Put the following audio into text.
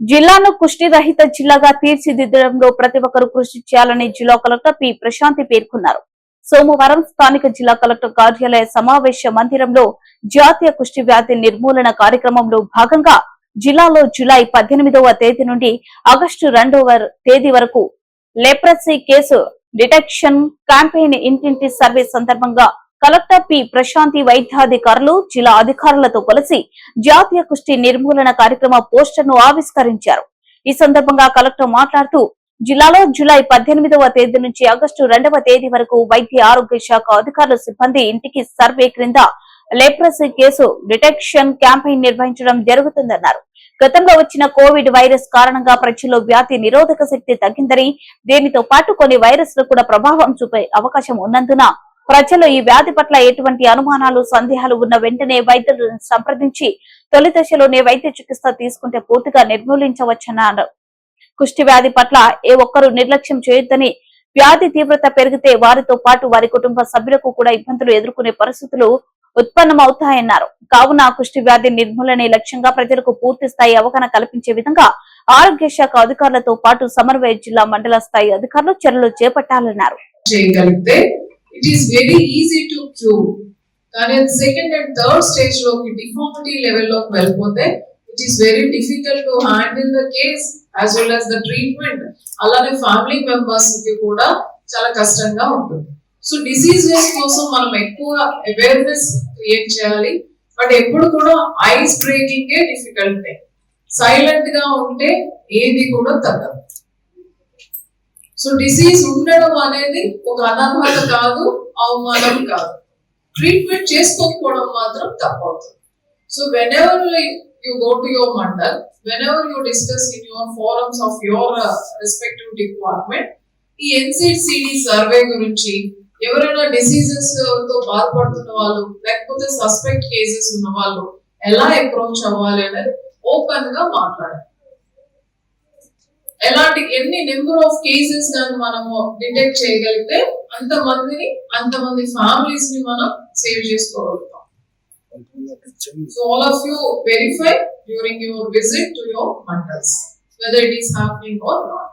జిల్లాను కుష్టి రహిత జిల్లాగా తీర్చిదిద్దడంలో ప్రతి ఒక్కరూ కృషి చేయాలని జిల్లా కలెక్టర్ పి ప్రశాంతి పేర్కొన్నారు. సోమవారం స్థానిక జిల్లా కలెక్టర్ కార్యాలయ సమావేశ మందిరంలో జాతీయ కుష్టి వ్యాధి నిర్మూలన కార్యక్రమంలో భాగంగా జిల్లాలో జూలై 18వ తేదీ నుండి ఆగస్టు 2వ తేదీ వరకు లెప్రసీ కేసు డిటెక్షన్ క్యాంపెయిన్ ఇంటింటి సర్వే సందర్భంగా కలెక్టర్ పి ప్రశాంతి వైద్యాధికారులు జిల్లా అధికారులతో కలిసి జాతీయ కుష్టి నిర్మూలన కార్యక్రమ పోస్టర్ ను ఆవిష్కరించారు. ఈ సందర్భంగా కలెక్టర్ మాట్లాడుతూ జిల్లాలో జూలై 18వ తేదీ నుంచి ఆగస్టు 2వ తేదీ వరకు వైద్య ఆరోగ్య శాఖ అధికారుల సిబ్బంది ఇంటికి సర్వే క్రింద లెప్రసీ కేసు డిటెక్షన్ క్యాంపెయిన్ నిర్వహించడం జరుగుతుందన్నారు. గతంలో వచ్చిన కోవిడ్ వైరస్ కారణంగా ప్రజల్లో వ్యాధి నిరోధక శక్తి తగ్గిందని, దీనితో పాటు కొన్ని వైరస్లు కూడా ప్రభావం చూపే అవకాశం ఉన్నందున ప్రజలు ఈ వ్యాధి పట్ల ఎటువంటి అనుమానాలు సందేహాలు ఉన్న వెంటనే వైద్యులను సంప్రదించి తొలి దశలోనే వైద్య చికిత్స తీసుకుంటే పూర్తిగా నిర్మూలించవచ్చన్నారు. కుష్టి వ్యాధి పట్ల ఏ ఒక్కరూ నిర్లక్ష్యం చేయొద్దని, వ్యాధి తీవ్రత పెరిగితే వారితో పాటు వారి కుటుంబ సభ్యులకు కూడా ఇబ్బందులు ఎదుర్కొనే పరిస్థితులు ఉత్పన్నమవుతాయన్నారు. కావున కుష్టి వ్యాధి నిర్మూలనే లక్ష్యంగా ప్రజలకు పూర్తి స్థాయి అవగాహన కల్పించే విధంగా ఆరోగ్య శాఖ అధికారులతో పాటు సమన్వయ జిల్లా మండల స్థాయి అధికారులు చర్యలు చేపట్టాలన్నారు. It is very easy to cure. కానీ సెకండ్ అండ్ థర్డ్ స్టేజ్ లోకి డిఫార్మిటీ లెవెల్ లోకి వెళ్ళిపోతే it is very difficult to handle the case as well as the treatment. అలానే ఫ్యామిలీ మెంబర్స్ కి కూడా చాలా కష్టంగా ఉంటుంది. సో డిసీజెస్ కోసం మనం ఎక్కువ అవేర్నెస్ క్రియేట్ చేయాలి. బట్ ఎప్పుడు కూడా ఐస్ బ్రేకింగ్ డిఫికల్ట్. సైలెంట్ గా ఉంటే ఏది కూడా తగ్గదు. సో డిసీజ్ ఉండడం అనేది ఒక అనర్హత కాదు, అవమానం కాదు. ట్రీట్మెంట్ చేసుకోకపోవడం మాత్రం తప్పవుతుంది. So whenever you go to your mandal, whenever you discuss in your forums of your respective department, ఈ NCD సర్వే గురించి ఎవరైనా డిసీజెస్ తో బాధపడుతున్న వాళ్ళు లేకపోతే సస్పెక్ట్ కేసెస్ ఉన్న వాళ్ళు ఎలా అప్రోచ్ అవ్వాలి అనేది ఓపెన్ గా మాట్లాడాలి. ఎలాంటి ఎన్ని నెంబర్ ఆఫ్ కేసెస్ కానీ మనము డిటెక్ట్ చేయగలిగితే అంతమంది ఫ్యామిలీస్ ని మనం సేవ్ చేసుకోగలుగుతాం. So all of you verify during your visit to your mandals whether it is happening or not.